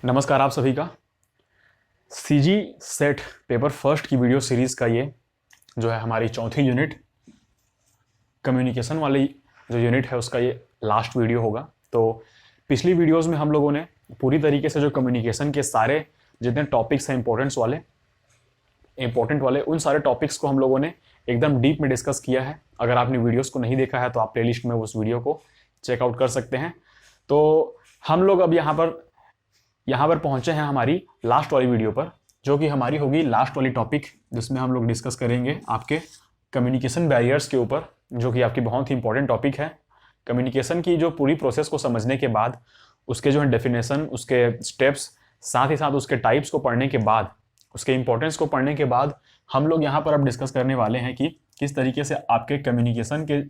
नमस्कार आप सभी का। सीजी सेट पेपर फर्स्ट की वीडियो सीरीज़ का ये जो है हमारी चौथी यूनिट कम्युनिकेशन वाली जो यूनिट है उसका ये लास्ट वीडियो होगा। तो पिछली वीडियोस में हम लोगों ने पूरी तरीके से जो कम्युनिकेशन के सारे जितने टॉपिक्स हैं इंपॉर्टेंट वाले उन सारे टॉपिक्स को हम लोगों ने एकदम डीप में डिस्कस किया है। अगर आपने वीडियोस को नहीं देखा है तो आप प्लेलिस्ट में उस वीडियो को चेकआउट कर सकते हैं। तो हम लोग अब यहाँ पर पहुंचे हैं हमारी लास्ट वाली वीडियो पर, जो कि हमारी होगी लास्ट वाली टॉपिक, जिसमें हम लोग डिस्कस करेंगे आपके कम्युनिकेशन बैरियर्स के ऊपर, जो कि आपकी बहुत ही इंपॉर्टेंट टॉपिक है। कम्युनिकेशन की जो पूरी प्रोसेस को समझने के बाद उसके जो है डेफिनेशन, उसके स्टेप्स, साथ ही साथ उसके टाइप्स को पढ़ने के बाद, उसके इंपॉर्टेंस को पढ़ने के बाद हम लोग यहाँ पर अब डिस्कस करने वाले हैं कि किस तरीके से आपके कम्युनिकेशन के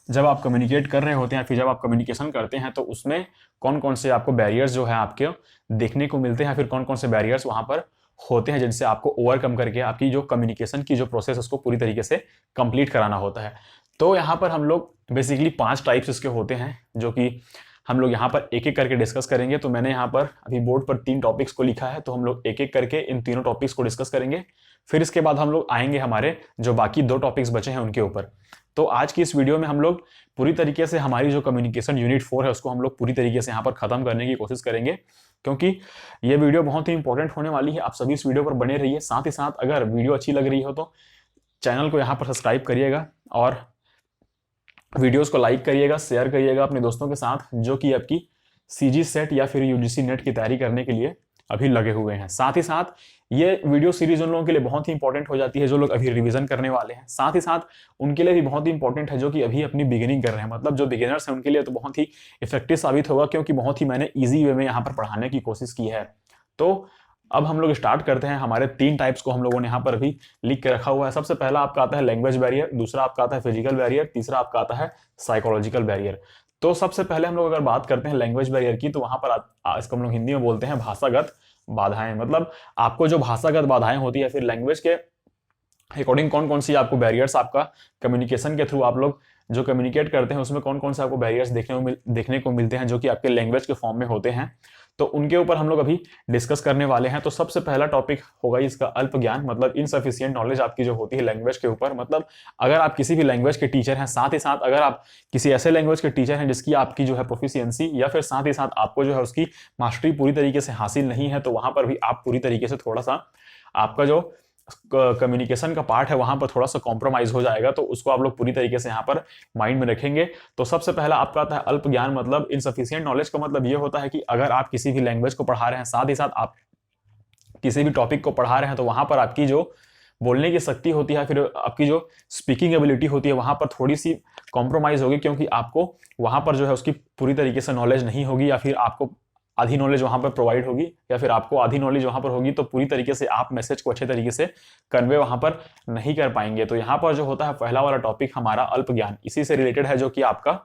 जब आप कम्युनिकेट कर रहे होते हैं, फिर जब आप कम्युनिकेशन करते हैं तो उसमें कौन कौन से आपको बैरियर्स जो है आपके देखने को मिलते हैं, फिर कौन कौन से बैरियर्स वहां पर होते हैं जिनसे आपको ओवरकम करके आपकी जो कम्युनिकेशन की जो प्रोसेस उसको पूरी तरीके से कंप्लीट कराना होता है। तो यहाँ पर हम लोग बेसिकली 5 टाइप्स इसके होते हैं, जो कि हम लोग यहाँ पर एक एक करके डिस्कस करेंगे। तो मैंने यहाँ पर अभी बोर्ड पर 3 टॉपिक्स को लिखा है, तो हम लोग एक एक करके इन तीनों टॉपिक्स को डिस्कस करेंगे। फिर इसके बाद हम लोग आएंगे हमारे जो बाकी 2 टॉपिक्स बचे हैं उनके ऊपर। तो आज की इस वीडियो में हम लोग पूरी तरीके से हमारी जो कम्युनिकेशन यूनिट 4 है उसको हम लोग पूरी तरीके से यहाँ पर खत्म करने की कोशिश करेंगे, क्योंकि ये वीडियो बहुत ही इंपॉर्टेंट होने वाली है। आप सभी इस वीडियो पर बने रहिए। साथ ही साथ अगर वीडियो अच्छी लग रही हो तो चैनल को यहाँ पर सब्सक्राइब करिएगा और वीडियोस को लाइक करिएगा, शेयर करिएगा अपने दोस्तों के साथ जो कि आपकी सीजी सेट या फिर यूजीसी नेट की तैयारी करने के लिए अभी लगे हुए हैं। साथ ही साथ ये वीडियो सीरीज उन लोगों के लिए बहुत ही इंपॉर्टेंट हो जाती है जो लोग अभी रिवीजन करने वाले हैं। साथ ही साथ उनके लिए भी बहुत ही इंपॉर्टेंट है जो कि अभी अपनी बिगिनिंग कर रहे हैं, मतलब जो बिगिनर्स हैं उनके लिए तो बहुत ही इफेक्टिव साबित होगा, क्योंकि बहुत ही मैंने ईजी वे में यहाँ पर पढ़ाने की कोशिश की है। तो अब हम लोग स्टार्ट करते हैं। हमारे 3 टाइप्स को हम लोगों ने यहाँ पर अभी लिख के रखा हुआ है। सबसे पहला आपका आता है लैंग्वेज बैरियर, दूसरा आपका आता है फिजिकल बैरियर, तीसरा आपका आता है साइकोलॉजिकल बैरियर। तो सबसे पहले हम लोग अगर बात करते हैं लैंग्वेज बैरियर की, तो वहां पर इसको हम लोग हिंदी में बोलते हैं भाषागत बाधाएं। मतलब आपको जो भाषागत बाधाएं होती है, फिर लैंग्वेज के अकॉर्डिंग कौन कौन सी आपको बैरियर्स आपका कम्युनिकेशन के थ्रू आप लोग जो कम्युनिकेट करते हैं उसमें कौन कौन से आपको बैरियर्स देखने को मिलते हैं जो कि आपके लैंग्वेज के फॉर्म में होते हैं, तो उनके ऊपर हम लोग अभी डिस्कस करने वाले हैं। तो सबसे पहला टॉपिक होगा इसका अल्प ज्ञान, मतलब इनसफिशिएंट नॉलेज आपकी जो होती है लैंग्वेज के ऊपर। मतलब अगर आप किसी भी लैंग्वेज के टीचर हैं, साथ ही साथ अगर आप किसी ऐसे लैंग्वेज के टीचर हैं जिसकी आपकी जो है प्रोफिशिएंसी या फिर साथ ही साथ आपको जो है उसकी मास्टरी पूरी तरीके से हासिल नहीं है, तो वहां पर भी आप पूरी तरीके से थोड़ा सा आपका जो कम्युनिकेशन का पार्ट है वहां पर थोड़ा सा कॉम्प्रोमाइज हो जाएगा, तो उसको आप लोग पूरी तरीके से यहाँ पर माइंड में रखेंगे। तो सबसे पहला आपका आता है अल्प ज्ञान, मतलब इनसफिशिएंट नॉलेज का मतलब ये होता है कि अगर आप किसी भी लैंग्वेज को पढ़ा रहे हैं, साथ ही साथ आप किसी भी टॉपिक को पढ़ा रहे हैं, तो वहां पर आपकी जो बोलने की शक्ति होती है, फिर आपकी जो स्पीकिंग एबिलिटी होती है वहां पर थोड़ी सी कॉम्प्रोमाइज होगी, क्योंकि आपको वहां पर जो है उसकी पूरी तरीके से नॉलेज नहीं होगी, या फिर आपको आधी नॉलेज वहां पर प्रोवाइड होगी, या फिर आपको आधी नॉलेज वहां पर होगी, तो पूरी तरीके से आप मैसेज को अच्छे तरीके से कन्वे वहां पर नहीं कर पाएंगे। तो यहाँ पर जो होता है पहला वाला टॉपिक हमारा अल्प ज्ञान, इसी से रिलेटेड है, जो कि आपका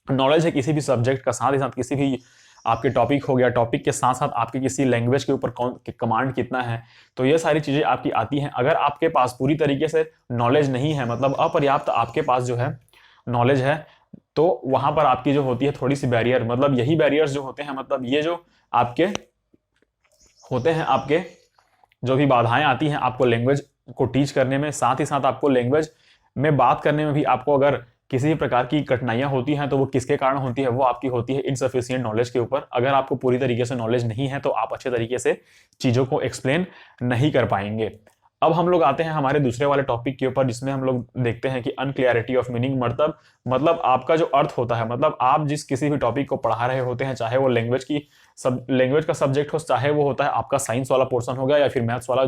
नॉलेज है किसी भी सब्जेक्ट का, साथ ही साथ किसी भी आपके टॉपिक हो गया, टॉपिक के साथ साथ आपके किसी लैंग्वेज के ऊपर कमांड कितना है, तो ये सारी चीजें आपकी आती हैं। अगर आपके पास पूरी तरीके से नॉलेज नहीं है, मतलब अपर्याप्त आपके पास जो है नॉलेज है, तो वहां पर आपकी जो होती है थोड़ी सी बैरियर, मतलब यही बैरियर्स जो होते हैं, मतलब ये जो आपके होते हैं, आपके जो भी बाधाएं आती हैं आपको लैंग्वेज को टीच करने में, साथ ही साथ आपको लैंग्वेज में बात करने में भी आपको अगर किसी भी प्रकार की कठिनाइयां होती हैं, तो वो किसके कारण होती है, वो आपकी होती है इनसफिशिएंट नॉलेज के ऊपर। अगर आपको पूरी तरीके से नॉलेज नहीं है तो आप अच्छे तरीके से चीजों को एक्सप्लेन नहीं कर पाएंगे। अब हम लोग आते हैं हमारे दूसरे वाले टॉपिक के ऊपर, जिसमें हम लोग देखते हैं कि अनक्लियरिटी ऑफ मीनिंग, मतलब आपका जो अर्थ होता है, मतलब आप जिस किसी भी टॉपिक को पढ़ा रहे होते हैं, चाहे वो लैंग्वेज का सब्जेक्ट हो, चाहे वो होता है आपका साइंस वाला पोर्शन हो गया या फिर मैथ्स वाला,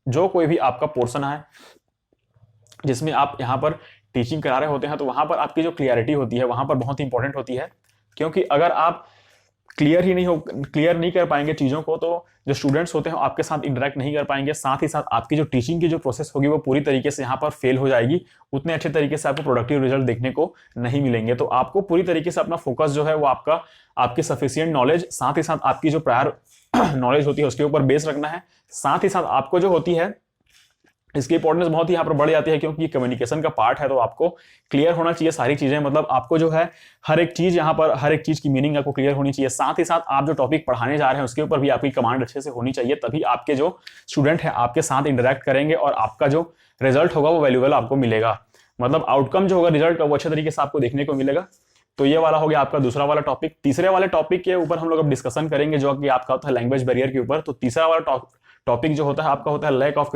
जो कोई भी आपका पोर्शन है जिसमें आप यहाँ पर टीचिंग करा रहे होते हैं, तो वहां पर आपकी जो क्लियरिटी होती है वहां पर बहुत ही इंपॉर्टेंट होती है, क्योंकि अगर आप क्लियर नहीं कर पाएंगे चीजों को, तो जो स्टूडेंट्स होते हैं आपके साथ इंटरेक्ट नहीं कर पाएंगे, साथ ही साथ आपकी जो टीचिंग की जो प्रोसेस होगी वो पूरी तरीके से यहाँ पर फेल हो जाएगी, उतने अच्छे तरीके से आपको प्रोडक्टिव रिजल्ट देखने को नहीं मिलेंगे। तो आपको पूरी तरीके से अपना फोकस जो है वो आपकी सफिशिएंट नॉलेज, साथ ही साथ आपकी जो प्रायर नॉलेज होती है उसके ऊपर बेस रखना है। साथ ही साथ आपको जो होती है इसकी इंपॉर्टेंस बहुत ही यहाँ पर बढ़ जाती है, क्योंकि कम्युनिकेशन का पार्ट है, तो आपको क्लियर होना चाहिए सारी चीजें। मतलब आपको जो है हर एक चीज यहाँ पर, हर एक चीज की मीनिंग आपको क्लियर होनी चाहिए। साथ ही साथ आप जो टॉपिक पढ़ाने जा रहे हैं उसके ऊपर भी आपकी कमांड अच्छे से होनी चाहिए, तभी आपके जो स्टूडेंट है आपके साथ इंटरेक्ट करेंगे और आपका जो रिजल्ट होगा वो वैल्यूएबल आपको मिलेगा। मतलब आउटकम जो होगा रिजल्ट का वो अच्छे तरीके से आपको देखने को मिलेगा। तो ये वाला हो गया आपका दूसरा वाला टॉपिक। तीसरे वाले टॉपिक के ऊपर हम लोग अब डिस्कशन करेंगे जो कि आपका होता है लैंग्वेज बैरियर के ऊपर। तो तीसरा वाला टॉपिक जो होता है आपका होता है lack of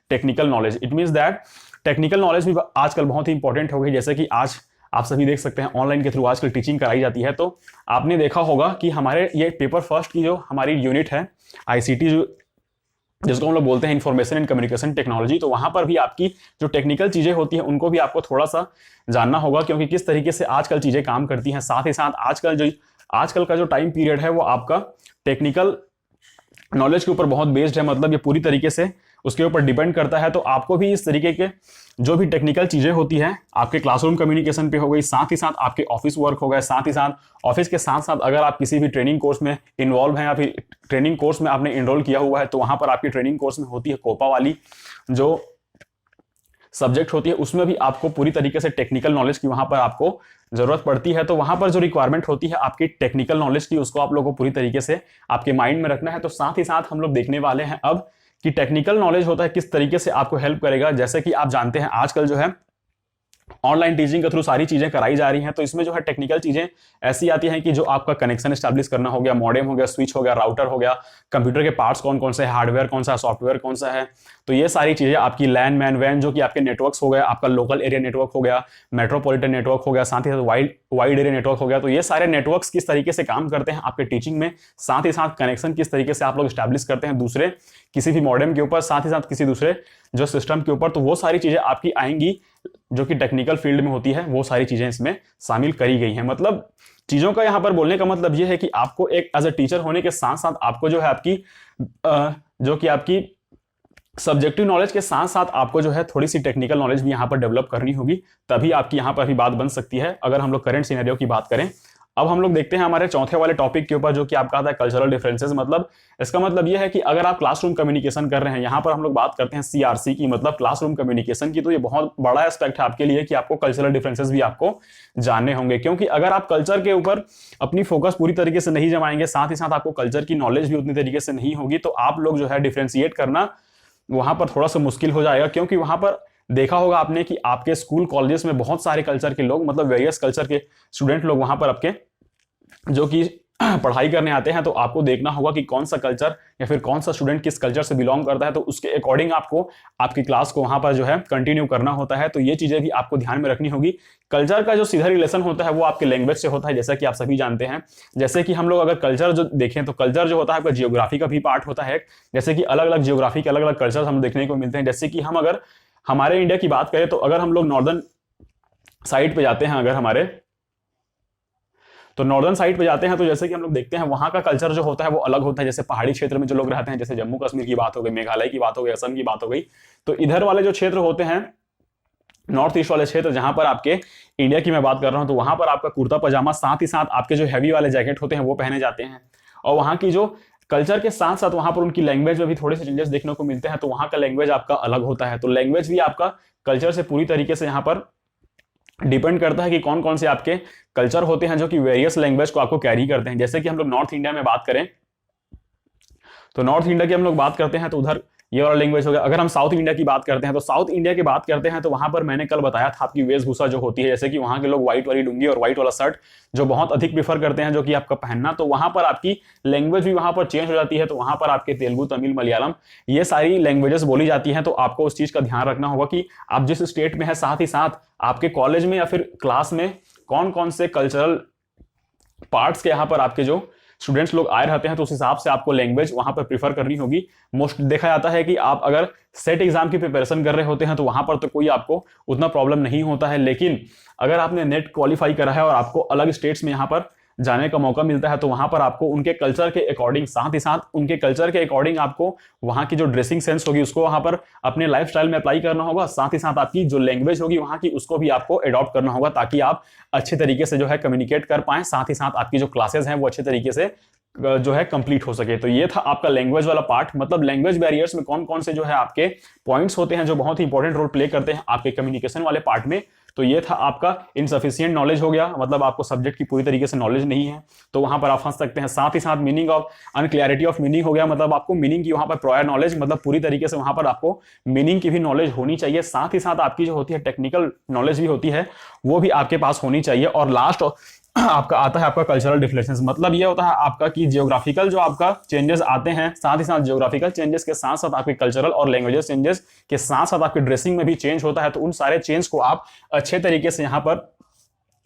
technical knowledge. It means that technical knowledge भी आजकल बहुत ही इंपॉर्टेंट हो गई। जैसे कि आज आप सभी देख सकते हैं ऑनलाइन के थ्रू आजकल टीचिंग कराई जाती है। तो आपने देखा होगा कि हमारे ये पेपर फर्स्ट की जो हमारी यूनिट है आईसीटी, जिसको हम लोग बोलते हैं इंफॉर्मेशन एंड कम्युनिकेशन टेक्नोलॉजी, तो वहां पर भी आपकी जो टेक्निकल चीजें होती हैं उनको भी आपको थोड़ा सा जानना होगा, क्योंकि किस तरीके से आजकल चीजें काम करती हैं। साथ ही साथ आजकल का जो टाइम पीरियड है वो आपका टेक्निकल नॉलेज के ऊपर बहुत बेस्ड है। मतलब ये पूरी तरीके से उसके ऊपर डिपेंड करता है। तो आपको भी इस तरीके के जो भी टेक्निकल चीजें होती हैं आपके क्लासरूम कम्युनिकेशन पे हो गई, साथ ही साथ आपके ऑफिस वर्क हो गए, साथ ही साथ ऑफिस के साथ साथ अगर आप किसी भी ट्रेनिंग कोर्स में इन्वॉल्व हैं या फिर ट्रेनिंग कोर्स में आपने इनरोल किया हुआ है, तो वहां पर आपकी ट्रेनिंग कोर्स में होती है कोपा वाली जो सब्जेक्ट होती है, उसमें भी आपको पूरी तरीके से टेक्निकल नॉलेज की वहां पर आपको जरूरत पड़ती है। तो वहां पर जो रिक्वायरमेंट होती है आपकी टेक्निकल नॉलेज की, उसको आप लोगों को पूरी तरीके से आपके माइंड में रखना है। तो साथ ही साथ हम लोग देखने वाले हैं अब कि टेक्निकल नॉलेज होता है किस तरीके से आपको हेल्प करेगा। जैसे कि आप जानते हैं आजकल जो है ऑनलाइन टीचिंग के थ्रू सारी चीजें कराई जा रही हैं, तो इसमें जो है टेक्निकल चीजें ऐसी आती हैं कि जो आपका कनेक्शन एस्टैब्लिश करना हो गया, मॉडेम हो गया, स्विच हो गया, राउटर हो गया, कंप्यूटर के पार्ट्स कौन कौन से है, हार्डवेयर कौन सा है, सॉफ्टवेयर कौन सा है। तो ये सारी चीजें आपकी लैन मैन वैन जो कि आपके नेटवर्क्स हो गया, आपका लोकल एरिया नेटवर्क हो गया, मेट्रोपॉलिटन नेटवर्क हो गया, साथ ही साथ वाइड एरिया नेटवर्क हो गया। तो ये सारे नेटवर्क्स किस तरीके से काम करते हैं आपके टीचिंग में, साथ ही साथ कनेक्शन किस तरीके से आप लोग स्टैब्लिश करते हैं दूसरे किसी भी मॉडेम के ऊपर, साथ ही साथ किसी दूसरे जो सिस्टम के ऊपर, तो वो सारी चीजें आपकी आएंगी जो कि टेक्निकल फील्ड में होती है। वो सारी चीजें इसमें शामिल करी गई हैं। मतलब चीजों का यहां पर बोलने का मतलब यह है कि आपको एक एज अ टीचर होने के साथ साथ आपको जो है आपकी जो कि आपकी सब्जेक्टिव नॉलेज के साथ साथ आपको जो है थोड़ी सी टेक्निकल नॉलेज भी यहां पर डेवलप करनी होगी, तभी आपकी यहां पर भी बात बन सकती है। अगर हम लोग करंट सिनेरियो की बात करें, अब हम लोग देखते हैं हमारे चौथे वाले टॉपिक के ऊपर जो कि आपका आता है कल्चरल डिफरेंसेस। मतलब इसका मतलब यह है कि अगर आप क्लासरूम कम्युनिकेशन कर रहे हैं, यहां पर हम लोग बात करते हैं सीआरसी की, मतलब क्लासरूम कम्युनिकेशन की, तो ये बहुत बड़ा एस्पेक्ट है आपके लिए कि आपको कल्चरल डिफरेंसेस भी आपको जानने होंगे। क्योंकि अगर आप कल्चर के ऊपर अपनी फोकस पूरी तरीके से नहीं जमाएंगे, साथ ही साथ आपको कल्चर की नॉलेज भी उतनी तरीके से नहीं होगी, तो आप लोग जो है डिफरेंशिएट करना वहां पर थोड़ा सा मुश्किल हो जाएगा। क्योंकि वहां पर देखा होगा आपने कि आपके स्कूल कॉलेजेस में बहुत सारे कल्चर के लोग, मतलब वेरियस कल्चर के स्टूडेंट लोग वहां पर आपके जो कि पढ़ाई करने आते हैं, तो आपको देखना होगा कि कौन सा कल्चर या फिर कौन सा स्टूडेंट किस कल्चर से बिलोंग करता है, तो उसके अकॉर्डिंग आपको आपकी क्लास को वहां पर जो है कंटिन्यू करना होता है। तो ये चीजें भी आपको ध्यान में रखनी होगी। कल्चर का जो सीधा रिलेशन होता है वो आपके लैंग्वेज से होता है, जैसा कि आप सभी जानते हैं। जैसे कि हम लोग अगर कल्चर जो देखें तो कल्चर जो होता है आपका जियोग्राफी का भी पार्ट होता है। जैसे कि अलग अलग जियोग्राफी के अलग अलग कल्चर हम देखने को मिलते हैं। जैसे कि हम अगर हमारे इंडिया की बात करें, तो अगर हम लोग नॉर्दर्न साइड पे जाते हैं, अगर हमारे तो नॉर्दर्न साइड पे जाते हैं, तो जैसे कि हम लोग देखते हैं वहां का कल्चर जो होता है वो अलग होता है। जैसे पहाड़ी क्षेत्र में जो लोग रहते हैं, जैसे जम्मू कश्मीर की बात हो गई, मेघालय की बात हो गई, असम की बात हो गई, तो इधर वाले जो क्षेत्र होते हैं नॉर्थ ईस्ट वाले क्षेत्र, जहां पर आपके इंडिया की मैं बात कर रहा हूं, तो वहां पर आपका कुर्ता पजामा, साथ ही साथ आपके जो हैवी वाले जैकेट होते हैं वो पहने जाते हैं। और वहां की जो कल्चर के साथ साथ वहां पर उनकी लैंग्वेज में भी थोड़े से चेंजेस देखने को मिलते हैं। तो वहां का लैंग्वेज आपका अलग होता है। तो लैंग्वेज भी आपका कल्चर से पूरी तरीके से यहाँ पर डिपेंड करता है कि कौन कौन से आपके कल्चर होते हैं जो कि वेरियस लैंग्वेज को आपको कैरी करते हैं। जैसे कि हम लोग नॉर्थ इंडिया में बात करें, तो नॉर्थ इंडिया की हम लोग बात करते हैं तो उधर ये वाला लैंग्वेज हो गया। अगर हम साउथ इंडिया की बात करते हैं, तो साउथ इंडिया की बात करते हैं तो वहां पर मैंने कल बताया था आपकी वेशभूषा जो होती है, जैसे कि वहां के लोग व्हाइट वाली लुंगी और व्हाइट वाला शर्ट जो बहुत अधिक प्रीफर करते हैं जो कि आपका पहनना, तो वहां पर आपकी लैंग्वेज भी वहां पर चेंज हो जाती है। तो वहां पर आपके तेलुगु, तमिल, मलयालम ये सारी लैंग्वेजेस बोली जाती हैं। तो आपको उस चीज का ध्यान रखना होगा कि आप जिस स्टेट में है, साथ ही साथ आपके कॉलेज में या फिर क्लास में कौन कौन से कल्चरल पार्ट्स के यहाँ पर आपके जो स्टूडेंट्स लोग आए रहते हैं, तो उस हिसाब से आपको लैंग्वेज वहां पर प्रीफर करनी होगी। मोस्ट देखा जाता है कि आप अगर सेट एग्जाम की प्रिपरेशन कर रहे होते हैं तो वहां पर तो कोई आपको उतना प्रॉब्लम नहीं होता है। लेकिन अगर आपने नेट क्वालिफाई करा है और आपको अलग स्टेट्स में यहाँ पर जाने का मौका मिलता है, तो वहां पर आपको उनके कल्चर के अकॉर्डिंग, साथ ही साथ उनके कल्चर के अकॉर्डिंग आपको वहां की जो ड्रेसिंग सेंस होगी उसको वहां पर अपने लाइफस्टाइल में अप्लाई करना होगा। साथ ही साथ आपकी जो लैंग्वेज होगी वहां की उसको भी आपको अडॉप्ट करना होगा, ताकि आप अच्छे तरीके से जो है कम्युनिकेट कर पाएं। साथ ही साथ आपकी जो क्लासेस हैं वो अच्छे तरीके से जो है कंप्लीट हो सके। तो ये था आपका लैंग्वेज वाला पार्ट। मतलब लैंग्वेज बैरियर्स में कौन कौन से जो है आपके पॉइंट्स होते हैं जो बहुत ही इंपॉर्टेंट रोल प्ले करते हैं आपके कम्युनिकेशन वाले पार्ट में। तो ये था आपका इनसफिशिएंट नॉलेज हो गया, मतलब आपको सब्जेक्ट की पूरी तरीके से नॉलेज नहीं है, तो वहां पर आप फंस सकते हैं। साथ ही साथ meaning of unclarity of meaning हो गया, मतलब आपको मीनिंग की वहां पर प्रायर नॉलेज, मतलब पूरी तरीके से वहां पर आपको मीनिंग की भी नॉलेज होनी चाहिए। साथ ही साथ आपकी जो होती है टेक्निकल नॉलेज भी होती है, वो भी आपके पास होनी चाहिए। और लास्ट आपका आता है आपका कल्चरल डिफरेंसेस। मतलब ये होता है आपका कि जियोग्राफिकल जो आपका चेंजेस आते हैं, साथ ही साथ जियोग्राफिकल चेंजेस के साथ साथ आपके कल्चरल और लैंग्वेजेस चेंजेस के साथ साथ आपके ड्रेसिंग में भी चेंज होता है। तो उन सारे चेंज को आप अच्छे तरीके से यहाँ पर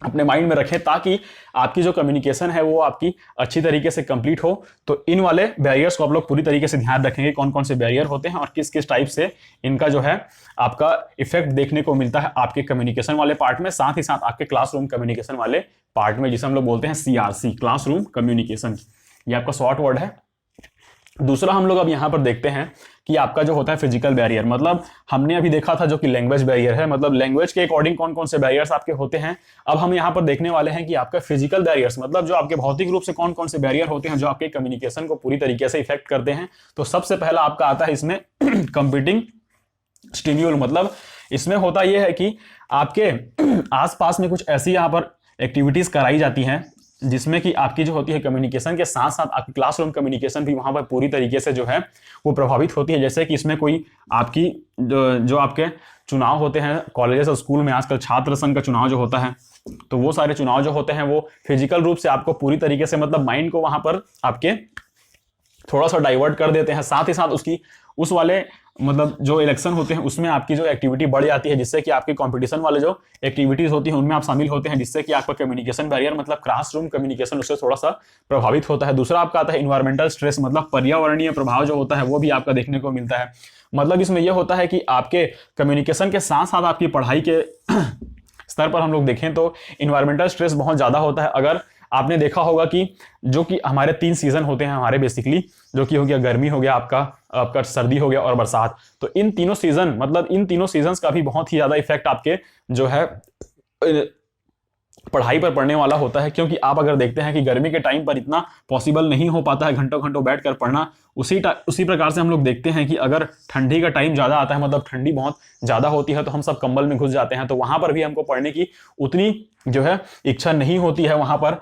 अपने माइंड में रखें, ताकि आपकी जो कम्युनिकेशन है वो आपकी अच्छी तरीके से कंप्लीट हो। तो इन वाले बैरियर्स को आप लोग पूरी तरीके से ध्यान रखेंगे, कौन कौन से बैरियर होते हैं और किस किस टाइप से इनका जो है आपका इफेक्ट देखने को मिलता है आपके कम्युनिकेशन वाले पार्ट में, साथ ही साथ आपके क्लासरूम कम्युनिकेशन वाले पार्ट में, जिसे हम लोग बोलते हैं CRC, क्लासरूम कम्युनिकेशन। ये आपका शॉर्ट वर्ड है। दूसरा हम लोग अब यहां पर देखते हैं कि आपका जो होता है फिजिकल बैरियर। मतलब हमने अभी देखा था जो कि लैंग्वेज बैरियर है, मतलब लैंग्वेज के अकॉर्डिंग कौन कौन से बैरियर्स आपके होते हैं। अब हम यहां पर देखने वाले हैं कि आपका फिजिकल बैरियर्स, मतलब जो आपके भौतिक रूप से कौन कौन से बैरियर होते हैं जो आपके कम्युनिकेशन को पूरी तरीके से इफेक्ट करते हैं। तो सबसे पहला आपका आता है इसमें कंपीटिंग स्टिम्यूल। मतलब इसमें होता यह है कि आपके आसपास में कुछ ऐसी यहां पर एक्टिविटीज कराई जाती हैं जिसमें कि आपकी जो होती है कम्युनिकेशन के साथ साथ आपकी क्लासरूम कम्युनिकेशन भी वहां पर पूरी तरीके से जो है वो प्रभावित होती है। जैसे कि इसमें कोई आपकी जो आपके चुनाव होते हैं कॉलेजेस और स्कूल में, आजकल छात्र संघ का चुनाव जो होता है, तो वो सारे चुनाव जो होते हैं वो फिजिकल रूप से आपको पूरी तरीके से मतलब माइंड को वहां पर आपके थोड़ा सा डाइवर्ट कर देते हैं। साथ ही साथ उसकी उस वाले मतलब जो इलेक्शन होते हैं उसमें आपकी जो एक्टिविटी बढ़ जाती है, जिससे कि आपके कंपटीशन वाले जो एक्टिविटीज होती हैं उनमें आप शामिल होते हैं, जिससे कि आपका कम्युनिकेशन बैरियर मतलब क्लासरूम कम्युनिकेशन उससे थोड़ा सा प्रभावित होता है। दूसरा आपका आता है इन्वायरमेंटल स्ट्रेस, मतलब पर्यावरणीय प्रभाव जो होता है वो भी आपका देखने को मिलता है। मतलब इसमें यह होता है कि आपके कम्युनिकेशन के साथ साथ आपकी पढ़ाई के स्तर पर हम लोग देखें तो इन्वायरमेंटल स्ट्रेस बहुत ज्यादा होता है। अगर आपने देखा होगा कि जो कि हमारे 3 सीजन होते हैं हमारे बेसिकली, जो कि हो गया गर्मी, हो गया आपका सर्दी, हो गया और बरसात। तो इन तीनों सीजन मतलब इन तीनों सीजन्स का भी बहुत ही ज्यादा इफेक्ट आपके जो है पढ़ाई पर पड़ने वाला होता है। क्योंकि आप अगर देखते हैं कि गर्मी के टाइम पर इतना पॉसिबल नहीं हो पाता है घंटों घंटों बैठकर पढ़ना, उसी प्रकार से हम लोग देखते हैं कि अगर ठंडी का टाइम ज्यादा आता है, मतलब ठंडी बहुत ज्यादा होती है, तो हम सब कंबल में घुस जाते हैं, तो वहां पर भी हमको पढ़ने की उतनी जो है इच्छा नहीं होती है वहां पर।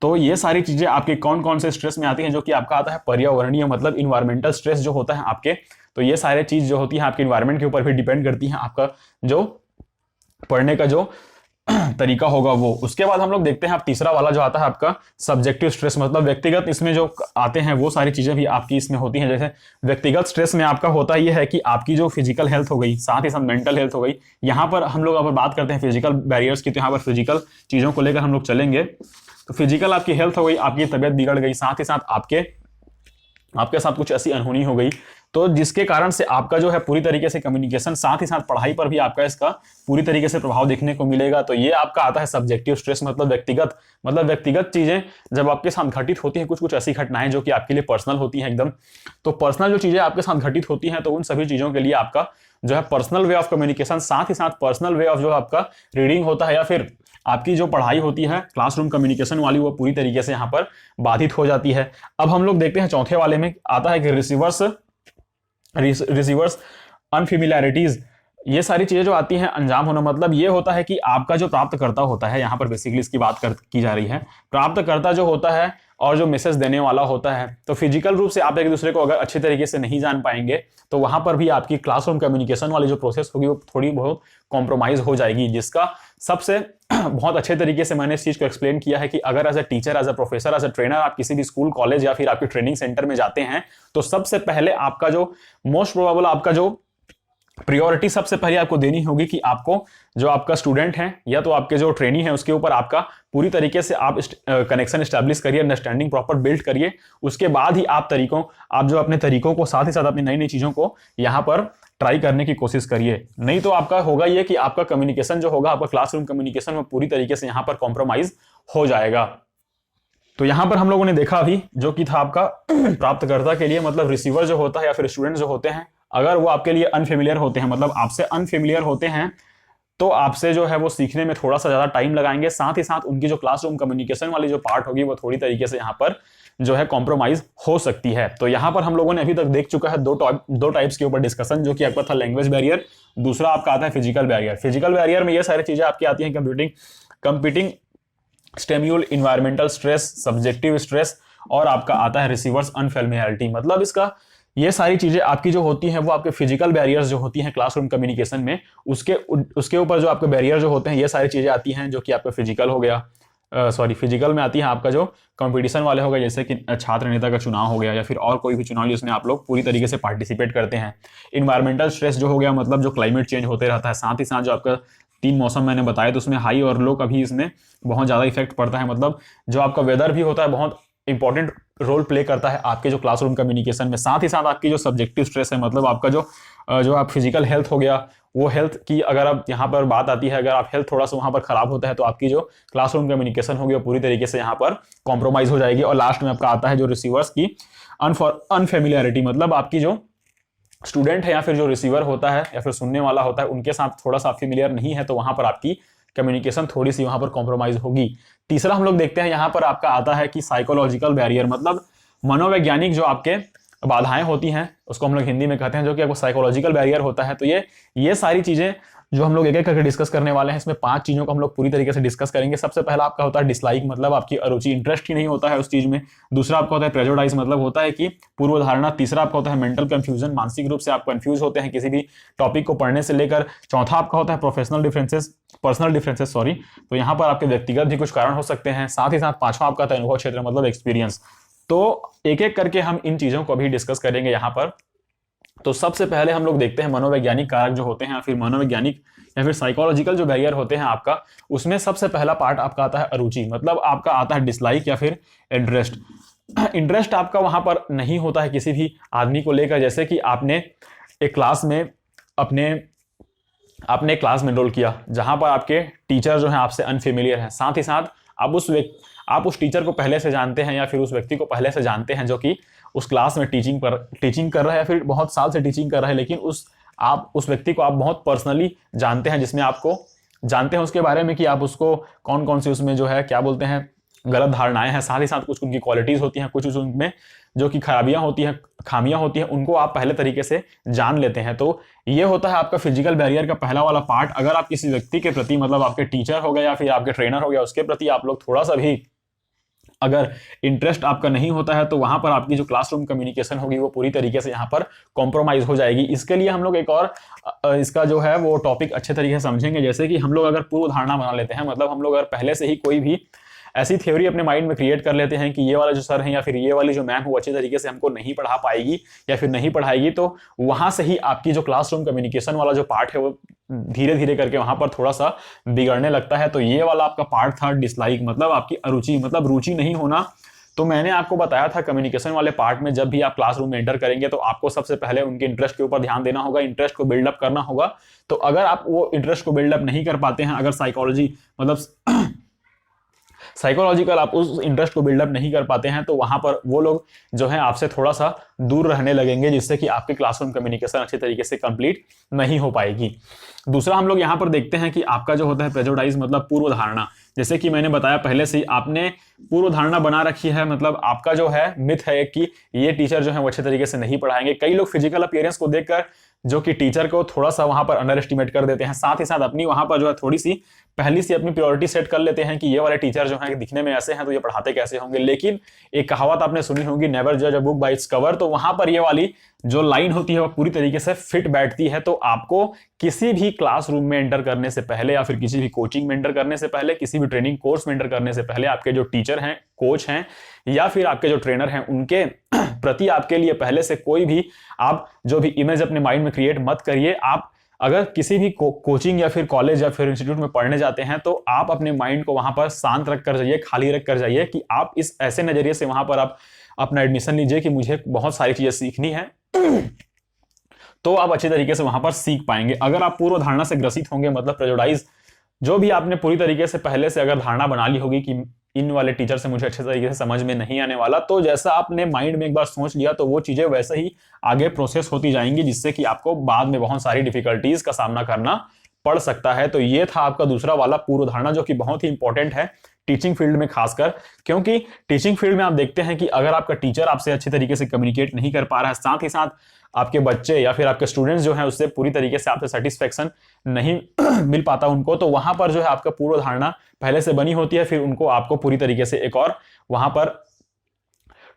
तो ये सारी चीजें आपके कौन कौन से स्ट्रेस में आती हैं, जो कि आपका आता है पर्यावरणीय मतलब इन्वायरमेंटल स्ट्रेस जो होता है आपके। तो ये सारे चीज जो होती है आपके इन्वायरमेंट के ऊपर भी डिपेंड करती है, आपका जो पढ़ने का जो तरीका होगा वो। उसके बाद हम लोग देखते हैं आप तीसरा वाला जो आता है आपका सब्जेक्टिव स्ट्रेस, मतलब व्यक्तिगत इसमें जो आते हैं वो सारी चीजें भी आपकी इसमें होती हैं। जैसे व्यक्तिगत स्ट्रेस में आपका होता ये है कि आपकी जो फिजिकल हेल्थ हो गई, साथ ही साथ मेंटल हेल्थ हो गई। यहाँ पर हम लोग अगर बात करते हैं फिजिकल बैरियर्स की, तो यहाँ पर फिजिकल चीजों को लेकर हम लोग चलेंगे। तो फिजिकल आपकी हेल्थ हो गई, आपकी तबियत बिगड़ गई, साथ ही साथ आपके साथ कुछ ऐसी अनहोनी हो गई, तो जिसके कारण से आपका जो है पूरी तरीके से कम्युनिकेशन साथ ही साथ पढ़ाई पर भी आपका इसका पूरी तरीके से प्रभाव देखने को मिलेगा। तो ये आपका आता है सब्जेक्टिव स्ट्रेस, मतलब व्यक्तिगत चीजें जब आपके साथ घटित होती हैं, कुछ ऐसी घटनाएं जो कि आपके लिए पर्सनल होती हैं एकदम। तो पर्सनल जो चीजें आपके साथ घटित होती हैं, तो उन सभी चीजों के लिए आपका जो है पर्सनल वे ऑफ कम्युनिकेशन, साथ ही साथ पर्सनल वे ऑफ जो आपका रीडिंग होता है या फिर आपकी जो पढ़ाई होती है क्लासरूम कम्युनिकेशन वाली, वो पूरी तरीके से यहाँ पर बाधित हो जाती है। अब हम लोग देखते हैं चौथे वाले में आता है कि रिसीवर्स अनफेमिलियरिटीज। ये सारी चीजें जो आती हैं अंजाम होना, मतलब ये होता है कि आपका जो प्राप्तकर्ता होता है, यहाँ पर बेसिकली इसकी बात की जा रही है, प्राप्तकर्ता जो होता है और जो मैसेज देने वाला होता है, तो फिजिकल रूप से आप एक दूसरे को अगर अच्छे तरीके से नहीं जान पाएंगे, तो वहां पर भी आपकी क्लासरूम कम्युनिकेशन वाली जो प्रोसेस होगी वो थोड़ी बहुत कॉम्प्रोमाइज हो जाएगी। जिसका सबसे बहुत अच्छे तरीके से मैंने इस चीज को एक्सप्लेन किया है कि अगर as a teacher, as a professor, as a trainer आप किसी भी स्कूल, कॉलेज या फिर आपके ट्रेनिंग सेंटर में जाते हैं, तो सबसे पहले आपका जो मोस्ट प्रोबेबल आपका जो प्रायोरिटी सबसे पहले आपको देनी होगी कि आपको जो आपका स्टूडेंट है या तो आपके जो ट्रेनी है उसके ऊपर आपका पूरी तरीके से आप कनेक्शन एस्टैब्लिश करिए, अंडरस्टैंडिंग प्रॉपर बिल्ड करिए। उसके बाद ही आप जो अपने तरीकों को, साथ ही साथ अपनी नई नई चीजों को यहाँ पर ट्राई करने की कोशिश करिए। नहीं तो आपका होगा ये कि आपका कम्युनिकेशन जो होगा, आपका क्लासरूम कम्युनिकेशन में पूरी तरीके से यहाँ पर कॉम्प्रोमाइज हो जाएगा। तो यहां पर हम लोगों ने देखा अभी जो कि था आपका प्राप्तकर्ता के लिए, मतलब रिसीवर जो होता है या फिर स्टूडेंट जो होते हैं, अगर वो आपके लिए अनफेमिलियर होते हैं, मतलब आपसे अनफेमिलियर होते हैं, तो आपसे जो है वो सीखने में थोड़ा सा ज्यादा टाइम लगाएंगे। साथ ही साथ उनकी जो क्लासरूम कम्युनिकेशन वाली जो पार्ट होगी वो थोड़ी तरीके से यहाँ पर जो है कॉम्प्रोमाइज हो सकती है। तो यहां पर हम लोगों ने अभी तक देख चुका है दो टाइप्स के ऊपर डिस्कशन, जो कि आपका था लैंग्वेज बैरियर, दूसरा आपका आता है फिजिकल बैरियर। फिजिकल बैरियर में ये सारी चीजें आपकी आती हैं, computing stimuli, environmental stress, subjective stress, और आपका आता है रिसीवर्स अनफेमिलियरिटी। मतलब इसका ये सारी चीजें आपकी जो होती हैं वो आपके फिजिकल बैरियर्स जो होती हैं क्लासरूम कम्युनिकेशन में, उसके ऊपर जो आपके बैरियर जो होते हैं ये सारी चीजें आती हैं, जो कि आपका फिजिकल हो गया, फिजिकल में आती है आपका जो कंपटीशन वाले हो गए, जैसे कि छात्र नेता का चुनाव हो गया या फिर और कोई भी चुनाव जिसमें आप लोग पूरी तरीके से पार्टिसिपेट करते हैं। इन्वायरमेंटल स्ट्रेस जो हो गया, मतलब जो क्लाइमेट चेंज होते रहता है, साथ ही साथ जो आपका 3 मौसम मैंने बताया, तो उसमें हाई और लो का भी इसमें बहुत ज्यादा इफेक्ट पड़ता है। मतलब जो आपका वेदर भी होता है बहुत इंपॉर्टेंट रोल प्ले करता है आपके जो क्लासरूम कम्युनिकेशन में। साथ ही साथ आपकी जो सब्जेक्टिव स्ट्रेस है, मतलब आपका जो आप फिजिकल हेल्थ हो गया, वो हेल्थ की अगर आप यहाँ पर बात आती है, अगर आप हेल्थ थोड़ा सा वहां पर खराब होता है तो आपकी जो क्लासरूम कम्युनिकेशन होगी वो पूरी तरीके से यहाँ पर कॉम्प्रोमाइज हो जाएगी। और लास्ट में आपका आता है जो रिसीवर्स की अनफेमिलियरिटी, मतलब आपकी जो स्टूडेंट है या फिर जो रिसीवर होता है या फिर सुनने वाला होता है, उनके साथ थोड़ा सा फेमिलियर नहीं है, तो वहां पर आपकी कम्युनिकेशन थोड़ी सी वहां पर कॉम्प्रोमाइज होगी। तीसरा हम लोग देखते हैं यहाँ पर आपका आता है कि साइकोलॉजिकल बैरियर, मतलब मनोवैज्ञानिक जो आपके बाधाएं होती हैं उसको हम लोग हिंदी में कहते हैं, जो कि आपको साइकोलॉजिकल बैरियर होता है। तो ये सारी चीजें जो हम लोग एक एक करके डिस्कस करने वाले हैं, इसमें 5 चीजों को हम लोग पूरी तरीके से डिस्कस करेंगे। सबसे पहला आपका होता है डिसलाइक, मतलब आपकी अरुचि, इंटरेस्ट ही नहीं होता है उस चीज में। दूसरा आपका होता है प्रेजुडाइज, मतलब होता है कि पूर्व धारणा। तीसरा आपका होता है मेंटल कंफ्यूजन, मानसिक रूप से आप कंफ्यूज होते हैं किसी भी टॉपिक को पढ़ने से लेकर। चौथा आपका होता है पर्सनल डिफरेंसेस तो यहाँ पर आपके व्यक्तिगत भी कुछ कारण हो सकते हैं। साथ ही साथ पांचवा आपका था अनुभव क्षेत्र, मतलब एक्सपीरियंस। तो एक एक करके हम इन चीजों को भी डिस्कस करेंगे यहाँ पर। तो सबसे पहले हम लोग देखते हैं मनोवैज्ञानिक कारक जो होते हैं, फिर मनोवैज्ञानिक या फिर साइकोलॉजिकल जो बैरियर होते हैं आपका, उसमें सबसे पहला पार्ट आपका आता है अरुचि, मतलब आपका आता है डिसलाइक या फिर इंटरेस्ट। इंटरेस्ट आपका वहां पर नहीं होता है किसी भी आदमी को लेकर। जैसे कि आपने एक क्लास में आपने क्लास में एनरोल किया जहां पर आपके टीचर जो है आपसे अनफेमिलियर है, साथ ही साथ आप उस टीचर को पहले से जानते हैं या फिर उस व्यक्ति को पहले से जानते हैं जो कि उस क्लास में टीचिंग कर रहा है या फिर बहुत साल से टीचिंग कर रहा है, लेकिन उस व्यक्ति को आप बहुत पर्सनली जानते हैं, जिसमें आपको जानते हैं उसके बारे में कि आप उसको कौन कौन सी उसमें जो है क्या बोलते हैं गलत धारणाएं हैं, साथ ही साथ कुछ उनकी क्वालिटीज होती हैं, कुछ उनमें जो कि खराबियां होती हैं, खामियां होती हैं, उनको आप पहले तरीके से जान लेते हैं। तो ये होता है आपका फिजिकल बैरियर का पहला वाला पार्ट। अगर आप किसी व्यक्ति के प्रति, मतलब आपके टीचर हो गया या फिर आपके ट्रेनर हो गया, उसके प्रति आप लोग थोड़ा सा भी अगर इंटरेस्ट आपका नहीं होता है, तो वहां पर आपकी जो क्लासरूम कम्युनिकेशन होगी वो पूरी तरीके से यहाँ पर कॉम्प्रोमाइज हो जाएगी। इसके लिए हम लोग एक और इसका जो है वो टॉपिक अच्छे तरीके से समझेंगे। जैसे कि हम लोग अगर पूर्व धारणा बना लेते हैं, मतलब हम लोग अगर पहले से ही कोई भी ऐसी थ्योरी अपने माइंड में क्रिएट कर लेते हैं कि ये वाला जो सर है या फिर ये वाली जो मैम है वो अच्छे तरीके से हमको नहीं पढ़ा पाएगी या फिर नहीं पढ़ाएगी, तो वहां से ही आपकी जो क्लासरूम कम्युनिकेशन वाला जो पार्ट है वो धीरे धीरे करके वहां पर थोड़ा सा बिगड़ने लगता है। तो ये वाला आपका पार्ट था डिसलाइक, मतलब आपकी अरुचि, मतलब रुचि नहीं होना। तो मैंने आपको बताया था कम्युनिकेशन वाले पार्ट में जब भी आप क्लासरूम में एंटर करेंगे तो आपको सबसे पहले उनके इंटरेस्ट के ऊपर ध्यान देना होगा, इंटरेस्ट को बिल्डअप करना होगा। तो अगर आप वो इंटरेस्ट को बिल्डअप नहीं कर पाते हैं, अगर साइकोलॉजिकल आप उस इंटरेस्ट को बिल्डअप नहीं कर पाते हैं, तो वहां पर वो लोग जो है आपसे थोड़ा सा दूर रहने लगेंगे, जिससे कि आपके क्लासरूम कम्युनिकेशन अच्छे तरीके से कंप्लीट नहीं हो पाएगी। दूसरा हम लोग यहाँ पर देखते हैं कि आपका जो होता है प्रेजुडाइज, मतलब पूर्व धारणा। जैसे कि मैंने बताया पहले से ही आपने पूर्व धारणा बना रखी है, मतलब आपका जो है मिथ है कि ये टीचर जो है वो अच्छे तरीके से नहीं पढ़ाएंगे। कई लोग फिजिकल अपीयरेंस को देखकर जो कि टीचर को थोड़ा सा वहां पर अंडर एस्टिमेट कर देते हैं, साथ ही साथ अपनी वहां पर जो है थोड़ी सी पहली सी अपनी प्रायोरिटी सेट कर लेते हैं कि ये वाले टीचर जो है दिखने में ऐसे हैं तो ये पढ़ाते कैसे होंगे। लेकिन एक कहावत आपने सुनी होगी, नेवर जज a book by its cover. तो वहां पर ये वाली जो लाइन होती है वो पूरी तरीके से फिट बैठती है। तो आपको किसी भी क्लासरूम में एंटर करने से पहले या फिर किसी भी कोचिंग में एंटर करने से पहले, किसी भी ट्रेनिंग कोर्स में एंटर करने से पहले आपके जो टीचर हैं, कोच हैं या फिर आपके जो ट्रेनर हैं, उनके प्रति आपके लिए पहले से कोई भी आप जो भी इमेज अपने माइंड में क्रिएट मत करिए। आप अगर किसी भी कोचिंग या फिर कॉलेज या फिर इंस्टीट्यूट में पढ़ने जाते हैं तो आप अपने माइंड को वहां पर शांत रख कर जाइए, खाली रख कर जाइए कि आप इस ऐसे नजरिए से वहां पर आप अपना एडमिशन लीजिए कि मुझे बहुत सारी चीजें सीखनी है, तो आप अच्छे तरीके से वहां पर सीख पाएंगे। अगर आप पूर्व धारणा से ग्रसित होंगे, मतलब प्रेजुडाइज, जो भी आपने पूरी तरीके से पहले से अगर धारणा बना ली होगी कि इन वाले टीचर से मुझे अच्छे तरीके से समझ में नहीं आने वाला, तो जैसा आपने माइंड में एक बार सोच लिया तो वो चीजें वैसे ही आगे प्रोसेस होती जाएंगी, जिससे कि आपको बाद में बहुत सारी डिफिकल्टीज का सामना करना पढ़ सकता है। तो ये था आपका दूसरा वाला पूर्व धारणा, जो कि बहुत ही इंपॉर्टेंट है टीचिंग फील्ड में खासकर, क्योंकि टीचिंग फील्ड में आप देखते हैं कि अगर आपका टीचर आपसे अच्छे तरीके से कम्युनिकेट नहीं कर पा रहा है, साथ ही साथ आपके बच्चे या फिर आपके स्टूडेंट्स जो हैं उससे पूरी तरीके से आपसे सेटिस्फेक्शन नहीं मिल पाता उनको, तो वहां पर जो है आपका पूर्व धारणा पहले से बनी होती है, फिर उनको आपको पूरी तरीके से एक और वहां पर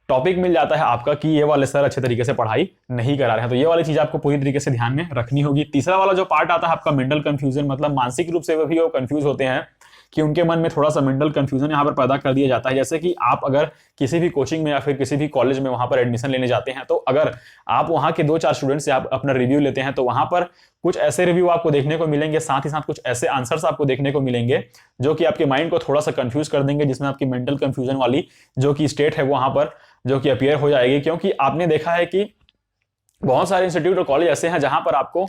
टॉपिक मिल जाता है आपका कि ये वाले सर अच्छे तरीके से पढ़ाई नहीं करा रहे हैं। तो ये वाली चीज आपको पूरी तरीके से ध्यान में रखनी होगी। तीसरा वाला जो पार्ट आता है आपका मेंटल कंफ्यूजन, मतलब मानसिक रूप से भी वो कंफ्यूज होते हैं कि उनके मन में थोड़ा सा मेंटल कंफ्यूजन यहाँ पर पैदा कर दिया जाता है। जैसे कि आप अगर किसी भी कोचिंग में या फिर किसी भी कॉलेज में वहां पर एडमिशन लेने जाते हैं, तो अगर आप वहां के 2-4 स्टूडेंट से आप अपना रिव्यू लेते हैं, तो वहां पर कुछ ऐसे रिव्यू आपको देखने को मिलेंगे, साथ ही साथ कुछ ऐसे आंसर्स आपको देखने को मिलेंगे जो कि आपके माइंड को थोड़ा सा कंफ्यूज कर देंगे, जिसमें आपकी मेंटल कंफ्यूजन वाली जो कि स्टेट है वहां पर जो कि अपीयर हो जाएगी। क्योंकि आपने देखा है कि बहुत सारे इंस्टीट्यूट और कॉलेज ऐसे हैं जहां पर आपको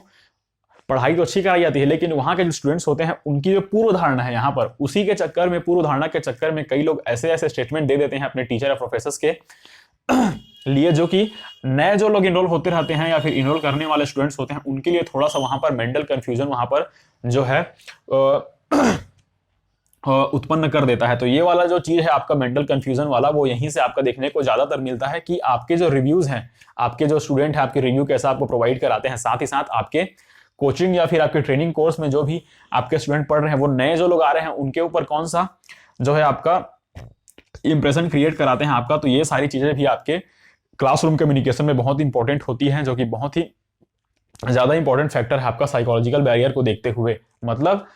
पढ़ाई तो अच्छी कराई जाती है, लेकिन वहां के जो स्टूडेंट्स होते हैं उनकी जो पूर्व धारणा है यहाँ पर, उसी के चक्कर में, पूर्व धारणा के चक्कर में कई लोग ऐसे ऐसे स्टेटमेंट दे देते हैं अपने टीचर या प्रोफेसर्स के लिए, जो कि नए जो लोग इनरोल होते रहते हैं या फिर इनरोल करने वाले स्टूडेंट्स होते हैं उनके लिए थोड़ा सा वहां पर मेंटल कंफ्यूजन वहां पर जो है उत्पन्न कर देता है। तो ये वाला जो चीज है आपका मेंटल कंफ्यूजन वाला, वो यहीं से आपका देखने को ज्यादातर मिलता है कि आपके जो रिव्यूज हैं, आपके जो स्टूडेंट है आपके रिव्यू कैसा आपको प्रोवाइड कराते हैं, साथ ही साथ आपके कोचिंग या फिर आपके ट्रेनिंग कोर्स में जो भी आपके स्टूडेंट पढ़ रहे हैं, वो नए जो लोग आ रहे हैं उनके ऊपर कौन सा जो है आपका इंप्रेशन क्रिएट कराते हैं आपका। तो ये सारी चीजें भी आपके क्लासरूम कम्युनिकेशन में बहुत इंपॉर्टेंट होती हैं, जो कि बहुत ही ज्यादा इंपॉर्टेंट फैक्टर है आपका साइकोलॉजिकल बैरियर को देखते हुए। मतलब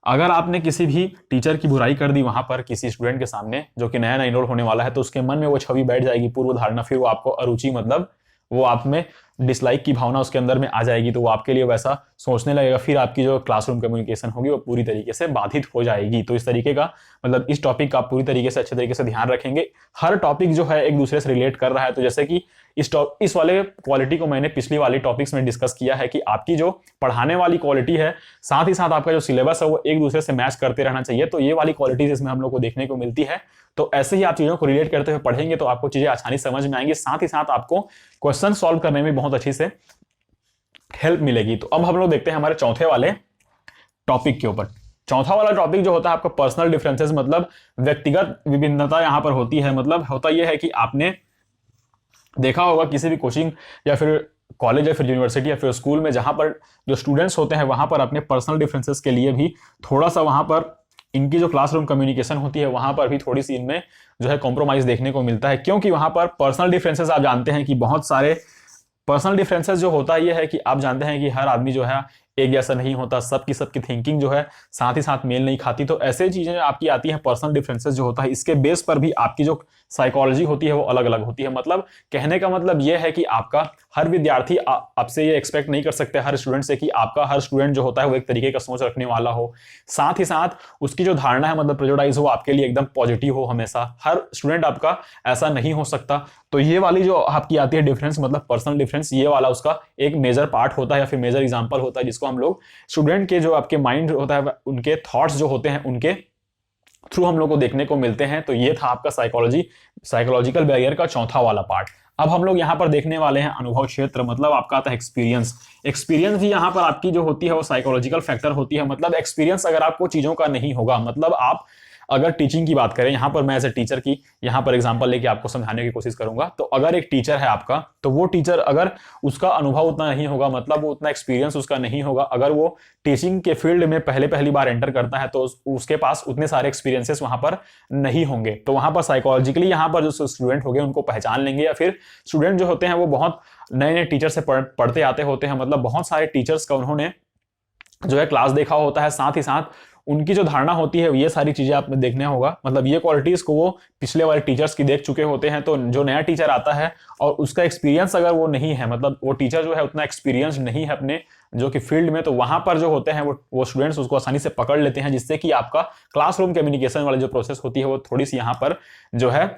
अगर आपने किसी भी टीचर की बुराई कर दी वहां पर किसी स्टूडेंट के सामने जो कि नया नया इनरोल होने वाला है, तो उसके मन में वो छवि बैठ जाएगी, पूर्व धारणा, फिर वो आपको अरुचि, मतलब वो आप में डिसलाइक की भावना उसके अंदर में आ जाएगी, तो वो आपके लिए वैसा सोचने लगेगा, फिर आपकी जो क्लासरूम कम्युनिकेशन होगी वो पूरी तरीके से बाधित हो जाएगी। तो इस तरीके का मतलब इस टॉपिक का आप पूरी तरीके से अच्छे तरीके से ध्यान रखेंगे। हर टॉपिक जो है एक दूसरे से रिलेट कर रहा है। तो जैसे कि इस वाले क्वालिटी को मैंने पिछली वाली टॉपिक्स में डिस्कस किया है कि आपकी जो पढ़ाने वाली क्वालिटी है, साथ ही साथ आपका जो सिलेबस है वो एक दूसरे से मैच करते रहना चाहिए। तो ये वाली क्वालिटीज इसमें हम लोग को देखने को मिलती है। तो ऐसे ही आप चीजों को रिलेट करते हुए पढ़ेंगे तो आपको चीजें आसानी समझ में आएंगी, साथ ही साथ आपको क्वेश्चन सॉल्व करने में बहुत अच्छी से हेल्प मिलेगी। तो अब हम लोग देखते हैं हमारे चौथे वाले टॉपिक के ऊपर। चौथा वाला टॉपिक जो होता है आपका पर्सनल डिफरेंसेस, मतलब व्यक्तिगत विभिन्नता यहां पर होती है। मतलब होता यह है कि आपने देखा होगा किसी भी कोचिंग या फिर कॉलेज या फिर यूनिवर्सिटी या फिर स्कूल में जहां पर जो स्टूडेंट्स होते हैं वहां पर अपने पर्सनल डिफरेंसेस के लिए भी थोड़ा सा वहां पर इनकी जो क्लासरूम कम्युनिकेशन होती है वहां पर भी थोड़ी सी इनमें जो है कॉम्प्रोमाइज देखने को मिलता है। क्योंकि वहां पर पर्सनल डिफरेंसेस आप जानते हैं कि बहुत सारे पर्सनल डिफरेंसेस जो होता है ये है कि आप जानते हैं कि हर आदमी जो है एक जैसा नहीं होता, सबकी थिंकिंग जो है साथ ही साथ मेल नहीं खाती। तो ऐसे चीजें आपकी आती है, पर्सनल डिफरेंसेस जो होता है इसके बेस पर भी आपकी जो साइकोलॉजी होती है वो अलग अलग होती है। मतलब कहने का मतलब ये है कि आपका हर विद्यार्थी आपसे ये एक्सपेक्ट नहीं कर सकते हर स्टूडेंट से कि आपका हर स्टूडेंट जो होता है वो एक तरीके का सोच रखने वाला हो, साथ ही साथ उसकी जो धारणा है मतलब प्रेजुडाइज हो आपके लिए एकदम पॉजिटिव हो हमेशा। हर स्टूडेंट आपका ऐसा नहीं हो सकता। तो ये वाली जो आपकी आती है डिफरेंस, मतलब पर्सनल डिफरेंस, ये वाला उसका एक मेजर पार्ट होता है या फिर मेजर एग्जांपल होता है, जिसको हम लोग स्टूडेंट के जो आपके माइंड होता है उनके थॉट्स जो होते हैं उनके थ्रू हम लोग को देखने को मिलते हैं। तो ये था आपका साइकोलॉजिकल बैरियर का चौथा वाला पार्ट। अब हम लोग यहां पर देखने वाले हैं अनुभव क्षेत्र, मतलब आपका आता है एक्सपीरियंस। एक्सपीरियंस भी यहां पर आपकी जो होती है वो साइकोलॉजिकल फैक्टर होती है। मतलब एक्सपीरियंस अगर आपको चीजों का नहीं होगा, मतलब आप अगर टीचिंग की बात करें, यहां पर मैं एज ए टीचर की यहां पर एग्जांपल लेके आपको समझाने की कोशिश करूंगा। तो अगर एक टीचर है आपका, तो वो टीचर अगर उसका अनुभव उतना नहीं होगा, मतलब वो उतना एक्सपीरियंस उसका नहीं होगा, अगर वो टीचिंग के फील्ड में पहली बार एंटर करता है तो उसके पास उतने सारे एक्सपीरियंसेस वहां पर नहीं होंगे। तो वहां पर साइकोलॉजिकली यहां पर जो स्टूडेंट होंगे उनको पहचान लेंगे, या फिर स्टूडेंट जो होते हैं वो बहुत नए नए टीचर से पढ़ते आते होते हैं, मतलब बहुत सारे टीचर्स का उन्होंने जो है क्लास देखा होता है, साथ ही साथ उनकी जो धारणा होती है ये सारी चीजें आपने देखने होगा। मतलब ये क्वालिटीज को वो पिछले वाले टीचर्स की देख चुके होते हैं। तो जो नया टीचर आता है और उसका एक्सपीरियंस अगर वो नहीं है, मतलब वो टीचर जो है उतना एक्सपीरियंस नहीं है अपने जो कि फील्ड में, तो वहां पर जो होते हैं वो स्टूडेंट्स उसको आसानी से पकड़ लेते हैं, जिससे कि आपका क्लासरूम कम्युनिकेशन वाली जो प्रोसेस होती है वो थोड़ी सी यहाँ पर जो है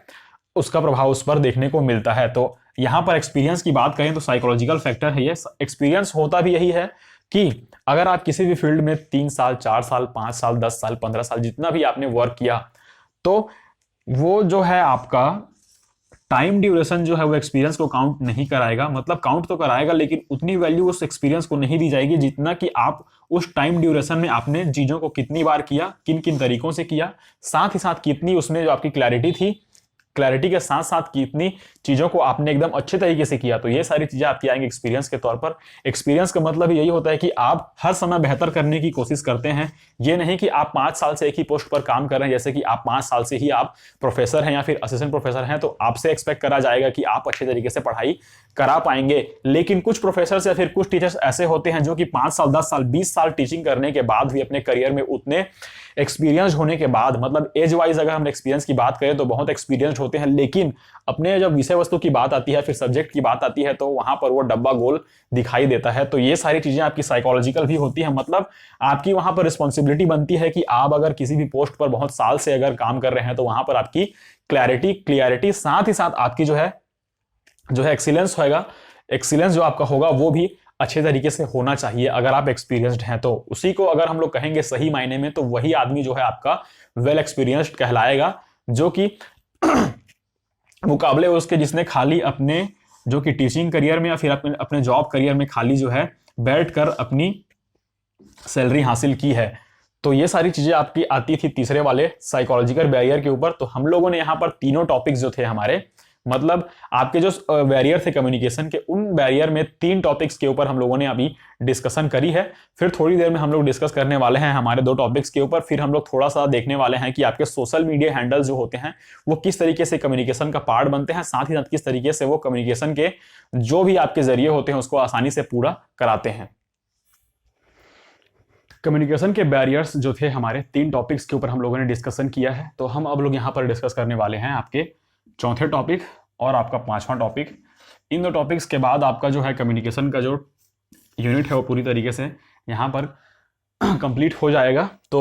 उसका प्रभाव उस पर देखने को मिलता है। तो यहाँ पर एक्सपीरियंस की बात करें तो साइकोलॉजिकल फैक्टर है ये। एक्सपीरियंस होता भी यही है कि अगर आप किसी भी फील्ड में 3 साल 4 साल 5 साल 10 साल 15 साल जितना भी आपने वर्क किया, तो वो जो है आपका टाइम ड्यूरेशन जो है वो एक्सपीरियंस को काउंट नहीं कराएगा, मतलब काउंट तो कराएगा लेकिन उतनी वैल्यू उस एक्सपीरियंस को नहीं दी जाएगी जितना कि आप उस टाइम ड्यूरेशन में आपने चीजों को कितनी बार किया, किन किन तरीकों से किया, साथ ही साथ कितनी उसमें जो आपकी क्लैरिटी थी, क्लैरिटी के साथ साथ कितनी चीजों को आपने एकदम अच्छे तरीके से किया। तो ये सारी चीजें आपकी आएंगी एक्सपीरियंस के तौर पर। एक्सपीरियंस का मतलब यही होता है कि आप हर समय बेहतर करने की कोशिश करते हैं। ये नहीं कि आप 5 साल से एक ही पोस्ट पर काम कर रहे हैं, जैसे कि आप 5 साल से ही आप प्रोफेसर हैं या फिर असिस्टेंट प्रोफेसर हैं, तो आपसे एक्सपेक्ट करा जाएगा कि आप अच्छे तरीके से पढ़ाई करा पाएंगे। लेकिन कुछ प्रोफेसर या फिर कुछ टीचर्स ऐसे होते हैं जो कि 5 साल 10 साल 20 साल टीचिंग करने के बाद भी अपने करियर में उतने एक्सपीरियंस होने के बाद, मतलब एज वाइज अगर हम एक्सपीरियंस की बात करें तो बहुत एक्सपीरियंस्ड होते हैं, लेकिन अपने जब विषय वस्तु की बात आती है, फिर सब्जेक्ट की बात आती है, तो वहां पर वो डब्बा गोल दिखाई देता है। तो ये सारी चीजें आपकी साइकोलॉजिकल भी होती है, मतलब आपकी वहां पर रिस्पॉन्सिबिलिटी बनती है कि आप अगर किसी भी पोस्ट पर बहुत साल से अगर काम कर रहे हैं तो वहां पर आपकी क्लियरिटी साथ ही साथ आपकी जो है एक्सीलेंस होगा, एक्सीलेंस जो आपका होगा वो भी अच्छे तरीके से होना चाहिए। अगर आप एक्सपीरियंस्ड हैं तो उसी को अगर हम लोग कहेंगे सही मायने में, तो वही आदमी जो है आपका वेल एक्सपीरियंस्ड कहलाएगा, जो कि मुकाबले उसके जिसने खाली अपने जो कि टीचिंग करियर में या फिर अपने जॉब करियर में खाली जो है बैठ कर अपनी सैलरी हासिल की है। तो ये सारी चीजें आपकी आती थी तीसरे वाले साइकोलॉजिकल बैरियर के ऊपर। तो हम लोगों ने यहाँ पर तीनों टॉपिक्स जो थे हमारे, मतलब आपके जो बैरियर थे कम्युनिकेशन के, उन बैरियर में 3 टॉपिक्स के ऊपर हम लोगों ने अभी डिस्कशन करी है। फिर थोड़ी देर में हम लोग डिस्कस करने वाले हैं हमारे 2 टॉपिक्स के ऊपर। फिर हम लोग थोड़ा सा देखने वाले हैं कि आपके सोशल मीडिया हैंडल्स जो होते हैं वो किस तरीके से कम्युनिकेशन का पार्ट बनते हैं, साथ ही साथ किस तरीके से वो कम्युनिकेशन के जो भी आपके जरिए होते हैं उसको आसानी से पूरा कराते हैं। कम्युनिकेशन के बैरियर्स जो थे हमारे 3 टॉपिक्स के ऊपर हम लोगों ने डिस्कशन किया है। तो हम अब लोग यहाँ पर डिस्कस करने वाले हैं आपके चौथे टॉपिक और आपका 5वां टॉपिक। इन 2 टॉपिक्स के बाद आपका जो है कम्युनिकेशन का जो यूनिट है वो पूरी तरीके से यहाँ पर कंप्लीट हो जाएगा। तो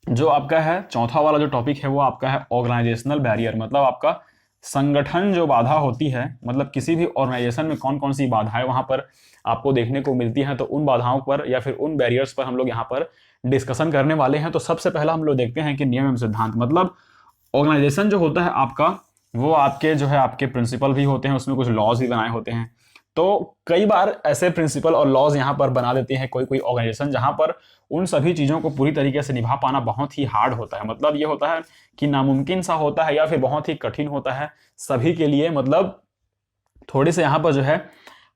जो आपका है चौथा वाला जो टॉपिक है वो आपका है ऑर्गेनाइजेशनल बैरियर, मतलब आपका संगठन जो बाधा होती है, मतलब किसी भी ऑर्गेनाइजेशन में कौन कौन सी बाधाएं वहां पर आपको देखने को मिलती हैं, तो उन बाधाओं पर या फिर उन बैरियर्स पर हम लोग यहाँ पर डिस्कशन करने वाले हैं। तो सबसे पहला हम लोग देखते हैं कि नियम एवं सिद्धांत, मतलब ऑर्गेनाइजेशन जो होता है आपका, वो आपके जो है आपके प्रिंसिपल भी होते हैं, उसमें कुछ लॉज भी बनाए होते हैं। तो कई बार ऐसे प्रिंसिपल और लॉज यहाँ पर बना देते हैं कोई ऑर्गेनाइजेशन, जहां पर उन सभी चीजों को पूरी तरीके से निभा पाना बहुत ही हार्ड होता है, मतलब ये होता है कि नामुमकिन सा होता है या फिर बहुत ही कठिन होता है सभी के लिए। मतलब थोड़े से यहाँ पर जो है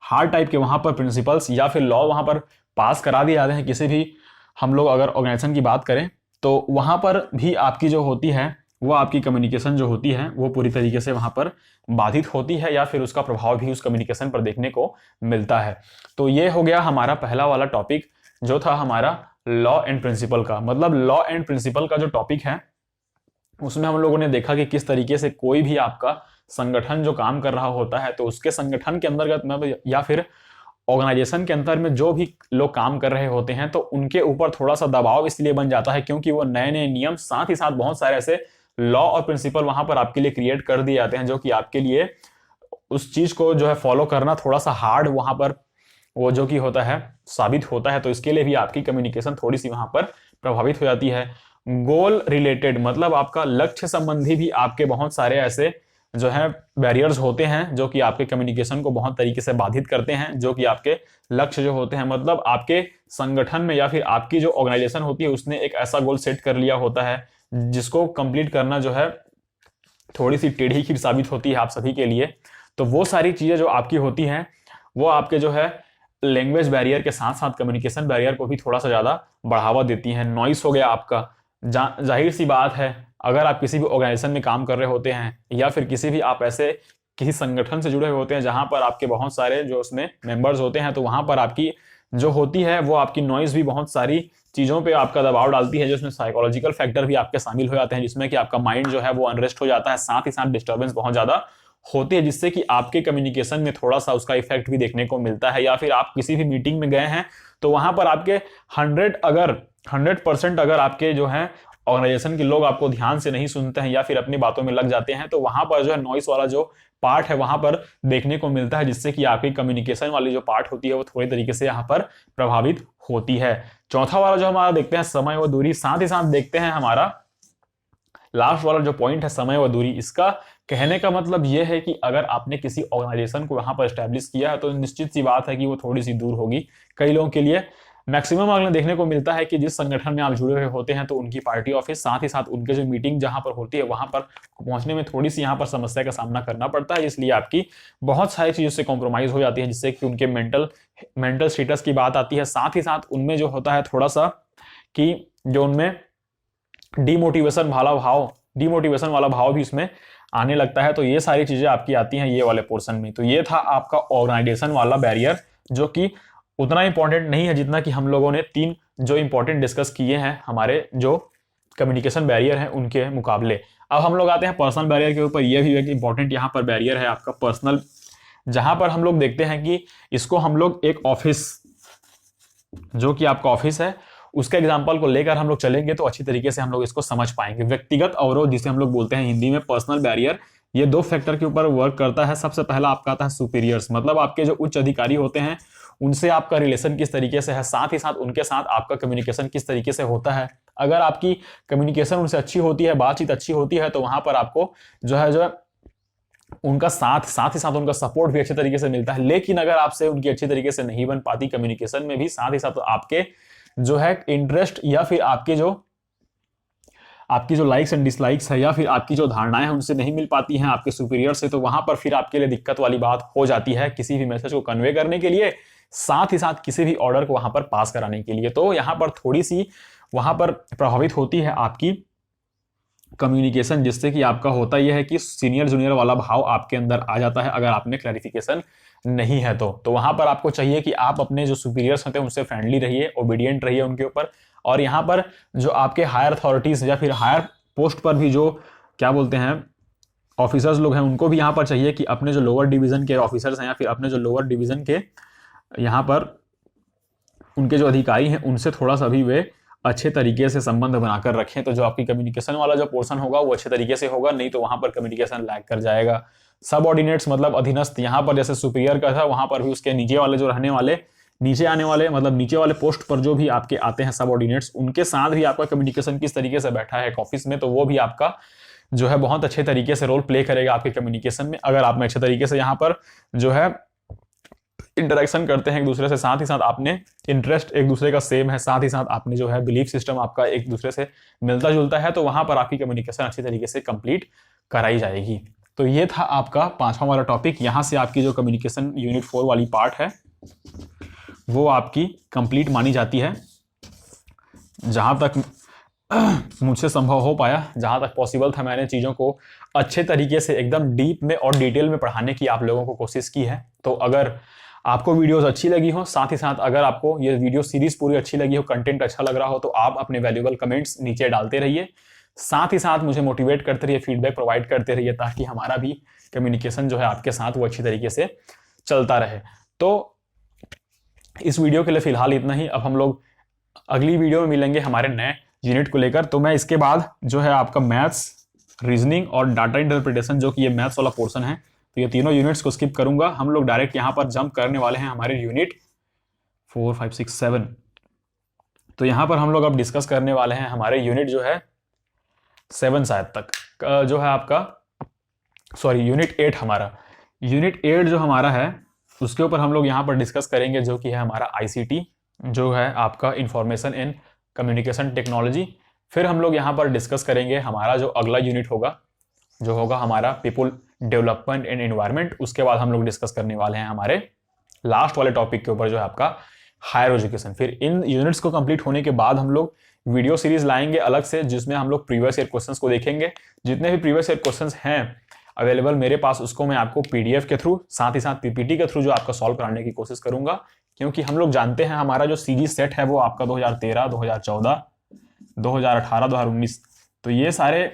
हार्ड टाइप के वहां पर प्रिंसिपल्स या फिर लॉ वहां पर पास करा दिए जाते हैं किसी भी, हम लोग अगर ऑर्गेनाइजेशन की बात करें तो वहां पर भी आपकी जो होती है वो आपकी कम्युनिकेशन जो होती है वो पूरी तरीके से वहां पर बाधित होती है या फिर उसका प्रभाव भी उस कम्युनिकेशन पर देखने को मिलता है। तो ये हो गया हमारा पहला वाला टॉपिक जो था हमारा लॉ एंड प्रिंसिपल का। मतलब लॉ एंड प्रिंसिपल का जो टॉपिक है उसमें हम लोगों ने देखा कि किस तरीके से कोई भी आपका संगठन जो काम कर रहा होता है तो उसके संगठन के अंतर्गत या फिर ऑर्गेनाइजेशन के अंदर में जो भी लोग काम कर रहे होते हैं तो उनके ऊपर थोड़ा सा दबाव इसलिए बन जाता है क्योंकि वो नए नए नियम साथ ही साथ बहुत सारे ऐसे लॉ और प्रिंसिपल वहां पर आपके लिए क्रिएट कर दिए जाते हैं जो कि आपके लिए उस चीज को जो है फॉलो करना थोड़ा सा हार्ड वहां पर वो जो कि होता है साबित होता है। तो इसके लिए भी आपकी कम्युनिकेशन थोड़ी सी वहां पर प्रभावित हो जाती है। गोल रिलेटेड, मतलब आपका लक्ष्य संबंधी भी आपके बहुत सारे ऐसे जो है बैरियर्स होते हैं जो कि आपके कम्युनिकेशन को बहुत तरीके से बाधित करते हैं, जो कि आपके लक्ष्य जो होते हैं, मतलब आपके संगठन में या फिर आपकी जो ऑर्गेनाइजेशन होती है उसने एक ऐसा गोल सेट कर लिया होता है जिसको कंप्लीट करना जो है थोड़ी सी टेढ़ी खीर साबित होती है आप सभी के लिए। तो वो सारी चीजें जो आपकी होती हैं वो आपके जो है लैंग्वेज बैरियर के साथ साथ कम्युनिकेशन बैरियर को भी थोड़ा सा ज्यादा बढ़ावा देती हैं। नॉइस हो गया आपका, जाहिर सी बात है अगर आप किसी भी ऑर्गेनाइजेशन में काम कर रहे होते हैं या फिर किसी भी आप ऐसे किसी संगठन से जुड़े हुए होते हैं जहां पर आपके बहुत सारे जो उसमें मेंबर्स होते हैं तो वहां पर आपकी जो होती है वो आपकी नॉइज भी बहुत सारी चीजों पे आपका दबाव डालती है, जिसमें साइकोलॉजिकल फैक्टर भी आपके शामिल हो जाते हैं जिसमें कि आपका माइंड जो है वो अनरेस्ट हो जाता है, साथ ही साथ डिस्टर्बेंस बहुत ज्यादा होती है जिससे कि आपके कम्युनिकेशन में थोड़ा सा उसका इफेक्ट भी देखने को मिलता है। या फिर आप किसी भी मीटिंग में गए हैं तो वहां पर आपके 100% अगर आपके जो है ऑर्गेनाइजेशन के लोग आपको ध्यान से नहीं सुनते हैं या फिर अपनी बातों में लग जाते हैं तो वहां पर जो है नॉइस वाला जो पार्ट है वहां पर देखने को मिलता है, जिससे कि आपकी कम्युनिकेशन वाली जो पार्ट होती है वो थोड़ी तरीके से यहाँ पर प्रभावित होती है। चौथा वाला जो हमारा देखते हैं समय व दूरी, साथ ही साथ देखते हैं हमारा लास्ट वाला जो पॉइंट है समय व दूरी, इसका कहने का मतलब ये है कि अगर आपने किसी ऑर्गेनाइजेशन को यहाँ पर स्टैब्लिश किया है तो निश्चित सी बात है कि वो थोड़ी सी दूर होगी कई लोगों के लिए। मैक्सिमम अगले देखने को मिलता है कि जिस संगठन में आप जुड़े हुए होते हैं तो उनकी पार्टी ऑफिस, साथ ही साथ उनके जो मीटिंग जहां पर होती है वहां पर पहुंचने में थोड़ी सी यहाँ पर समस्या का सामना करना पड़ता है, इसलिए आपकी बहुत सारी चीजों से कॉम्प्रोमाइज हो जाती है, जिससे कि उनके मेंटल स्टेटस की बात आती है। साथ ही साथ उनमें जो होता है थोड़ा सा कि जो उनमें डिमोटिवेशन वाला भाव भी इसमें आने लगता है। तो ये सारी चीजें आपकी आती हैं ये वाले पोर्शन में। तो ये था आपका ऑर्गेनाइजेशन वाला बैरियर, जो कि उतना इंपॉर्टेंट नहीं है जितना कि हम लोगों ने 3 जो इंपॉर्टेंट डिस्कस किए हैं हमारे जो कम्युनिकेशन बैरियर हैं उनके मुकाबले। अब हम लोग आते हैं पर्सनल बैरियर के ऊपर। यह भी एक इंपॉर्टेंट यहाँ पर बैरियर है आपका पर्सनल, जहां पर हम लोग देखते हैं कि इसको हम लोग एक ऑफिस, जो कि आपका ऑफिस है, उसके एग्जाम्पल को लेकर हम लोग चलेंगे तो अच्छी तरीके से हम लोग इसको समझ पाएंगे। व्यक्तिगत अवरोध जिसे हम लोग बोलते हैं हिंदी में पर्सनल बैरियर, ये 2 फैक्टर के ऊपर वर्क करता है। सबसे पहला आपका आता है सुपीरियर्स, मतलब आपके जो उच्च अधिकारी होते हैं उनसे आपका रिलेशन किस तरीके से है, साथ ही साथ उनके साथ आपका कम्युनिकेशन किस तरीके से होता है। अगर आपकी कम्युनिकेशन उनसे अच्छी होती है, बातचीत अच्छी होती है, तो वहां पर आपको जो है उनका साथ ही साथ उनका सपोर्ट भी अच्छे तरीके से मिलता है। लेकिन अगर आपसे उनकी अच्छी तरीके से नहीं बन पाती कम्युनिकेशन में भी, साथ ही साथ आपके जो है इंटरेस्ट या फिर आपकी जो लाइक्स एंड डिसलाइक्स है या फिर आपकी जो धारणाएं हैं उनसे नहीं मिल पाती हैं आपके सुपीरियर से, तो वहां पर फिर आपके लिए दिक्कत वाली बात हो जाती है किसी भी मैसेज को कन्वे करने के लिए, साथ ही साथ किसी भी ऑर्डर को वहां पर पास कराने के लिए। तो यहां पर थोड़ी सी वहां पर प्रभावित होती है आपकी कम्युनिकेशन, जिससे कि आपका होता यह है कि सीनियर जूनियर वाला भाव आपके अंदर आ जाता है अगर आपने क्लैरिफिकेशन नहीं है तो वहां पर आपको चाहिए कि आप अपने जो सुपीरियर्स होते हैं उनसे फ्रेंडली रहिए, ओबीडियंट रहिए उनके ऊपर। और यहाँ पर जो आपके हायर अथॉरिटीज या फिर हायर पोस्ट पर भी जो क्या बोलते हैं ऑफिसर्स लोग हैं, उनको भी यहाँ पर चाहिए कि अपने जो लोअर डिवीजन के ऑफिसर्स हैं या फिर अपने जो लोअर डिवीजन के यहाँ पर उनके जो अधिकारी हैं उनसे थोड़ा सा भी वे अच्छे तरीके से संबंध बनाकर रखें। तो जो आपकी कम्युनिकेशन वाला जो पोर्शन होगा वो अच्छे तरीके से होगा, नहीं तो वहां पर कम्युनिकेशन लैग कर जाएगा। सबऑर्डिनेट्स मतलब अधीनस्थ, यहाँ पर जैसे सुपीरियर का था वहां पर भी उसके नीचे वाले जो रहने वाले, नीचे आने वाले मतलब नीचे वाले पोस्ट पर जो भी आपके आते हैं सबऑर्डिनेट्स, उनके साथ भी आपका कम्युनिकेशन किस तरीके से बैठा है ऑफिस में, तो वो भी आपका जो है बहुत अच्छे तरीके से रोल प्ले करेगा आपके कम्युनिकेशन में। अगर आप में अच्छे तरीके से यहाँ पर जो है इंटरेक्शन करते हैं एक दूसरे से, साथ ही साथ आपने इंटरेस्ट एक दूसरे का सेम है, साथ ही साथ आपने जो है बिलीफ सिस्टम आपका एक दूसरे से मिलता जुलता है, तो वहां पर आपकी कम्युनिकेशन अच्छी तरीके से कंप्लीट कराई जाएगी। तो ये था आपका 5वां वाला टॉपिक। यहां से आपकी जो कम्युनिकेशन यूनिट 4 वाली पार्ट है वो आपकी कंप्लीट मानी जाती है, जहां तक मुझसे संभव हो पाया, जहां तक पॉसिबल था, मैंने चीजों को अच्छे तरीके से एकदम डीप में और डिटेल में पढ़ाने की आप लोगों को कोशिश की है। तो अगर आपको वीडियोस अच्छी लगी हो, साथ ही साथ अगर आपको ये वीडियो सीरीज पूरी अच्छी लगी हो, कंटेंट अच्छा लग रहा हो, तो आप अपने वैल्यूएबल कमेंट्स नीचे डालते रहिए, साथ ही साथ मुझे मोटिवेट करते रहिए, फीडबैक प्रोवाइड करते रहिए, ताकि हमारा भी कम्युनिकेशन जो है आपके साथ वो अच्छी तरीके से चलता रहे। तो इस वीडियो के लिए फिलहाल इतना ही। अब हम लोग अगली वीडियो में मिलेंगे हमारे नए यूनिट को लेकर। तो मैं इसके बाद जो है आपका मैथ्स, रीजनिंग और डाटा इंटरप्रिटेशन, जो कि ये मैथ्स वाला पोर्शन है, तो ये तीनों यूनिट्स को स्किप करूंगा। हम लोग डायरेक्ट यहां पर जंप करने वाले हैं हमारे यूनिट 4, 5, 6, 7। तो यहां पर हम लोग अब डिस्कस करने वाले हैं हमारे यूनिट जो है 7 शायद तक जो है आपका, सॉरी यूनिट 8 हमारा। यूनिट 8 जो हमारा है उसके ऊपर हम लोग यहाँ पर डिस्कस करेंगे, जो कि है हमारा ICT, जो है आपका इंफॉर्मेशन एंड कम्युनिकेशन टेक्नोलॉजी। फिर हम लोग यहाँ पर डिस्कस करेंगे हमारा जो अगला यूनिट होगा, जो होगा हमारा पीपुल डेवलपमेंट एंड एनवायरनमेंट। उसके बाद हम लोग डिस्कस करने वाले हैं हमारे लास्ट वाले टॉपिक के ऊपर, जो है आपका हायर एजुकेशन। फिर इन यूनिट्स को कंप्लीट होने के बाद हम लोग वीडियो सीरीज लाएंगे अलग से, जिसमें हम लोग प्रीवियस ईयर क्वेश्चंस को देखेंगे। जितने भी प्रीवियस ईयर क्वेश्चंस हैं अवेलेबल मेरे पास, उसको मैं आपको PDF के थ्रू, साथ ही साथ PPT के थ्रू जो आपका सॉल्व कराने की कोशिश करूंगा, क्योंकि हम लोग जानते हैं हमारा जो CG सेट है वो आपका 2013, 2014, 2018, 2019, तो ये सारे,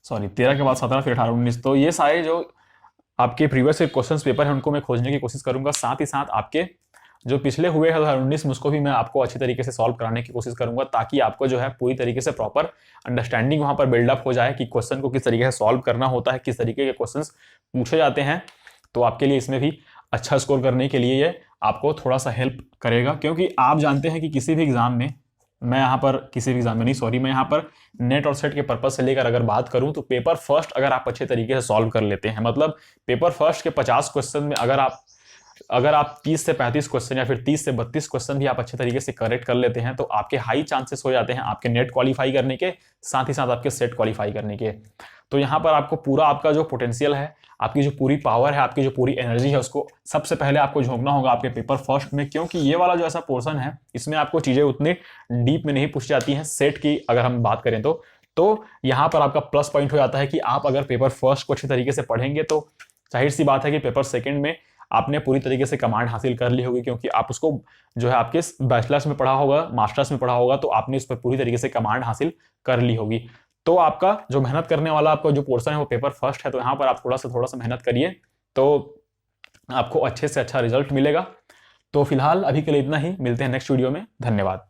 सॉरी 13 के बाद 17, फिर 18, 19, तो ये सारे जो आपके प्रीवियस ईयर क्वेश्चंस पेपर है उनको मैं खोजने की कोशिश करूंगा। साथ ही साथ आपके जो पिछले हुए हैं 2019 में, उसको भी मैं आपको अच्छी तरीके से सॉल्व कराने की कोशिश करूंगा, ताकि आपको जो है पूरी तरीके से प्रॉपर अंडरस्टैंडिंग वहां पर बिल्डअप हो जाए कि क्वेश्चन को किस तरीके से सॉल्व करना होता है, किस तरीके के क्वेश्चंस पूछे जाते हैं। तो आपके लिए इसमें भी अच्छा स्कोर करने के लिए ये आपको थोड़ा सा हेल्प करेगा, क्योंकि आप जानते हैं कि किसी भी एग्जाम में मैं यहाँ पर किसी भी एग्जाम में नहीं, सॉरी, मैं यहाँ पर नेट और सेट के पर्पज से लेकर अगर बात करूं तो पेपर फर्स्ट अगर आप अच्छे तरीके से सॉल्व कर लेते हैं, मतलब पेपर फर्स्ट के 50 क्वेश्चन में अगर आप 30 से 35 क्वेश्चन या फिर 30 से 32 क्वेश्चन भी आप अच्छे तरीके से करेक्ट कर लेते हैं तो आपके हाई चांसेस हो जाते हैं आपके नेट क्वालिफाई करने के, साथ ही साथ आपके सेट क्वालिफाई करने के। तो यहाँ पर आपको पूरा आपका जो पोटेंशियल है, आपकी जो पूरी पावर है, आपकी जो पूरी एनर्जी है, उसको सबसे पहले आपको झोंकना होगा आपके पेपर फर्स्ट में, क्योंकि ये वाला जो ऐसा पोर्शन है इसमें आपको चीजें उतनी डीप में नहीं पूछी जाती हैं सेट की अगर हम बात करें तो यहाँ पर आपका प्लस पॉइंट हो जाता है कि आप अगर पेपर फर्स्ट को अच्छे तरीके से पढ़ेंगे तो जाहिर सी बात है कि पेपर सेकंड में आपने पूरी तरीके से कमांड हासिल कर ली होगी, क्योंकि आप उसको जो है आपके बैचलर्स में पढ़ा होगा, मास्टर्स में पढ़ा होगा, तो आपने उस पर पूरी तरीके से कमांड हासिल कर ली होगी। तो आपका जो मेहनत करने वाला आपका जो पोर्शन है वो पेपर फर्स्ट है, तो यहाँ पर आप थोड़ा सा मेहनत करिए तो आपको अच्छे से अच्छा रिजल्ट मिलेगा। तो फिलहाल अभी के लिए इतना ही, मिलते हैं नेक्स्ट वीडियो में, धन्यवाद।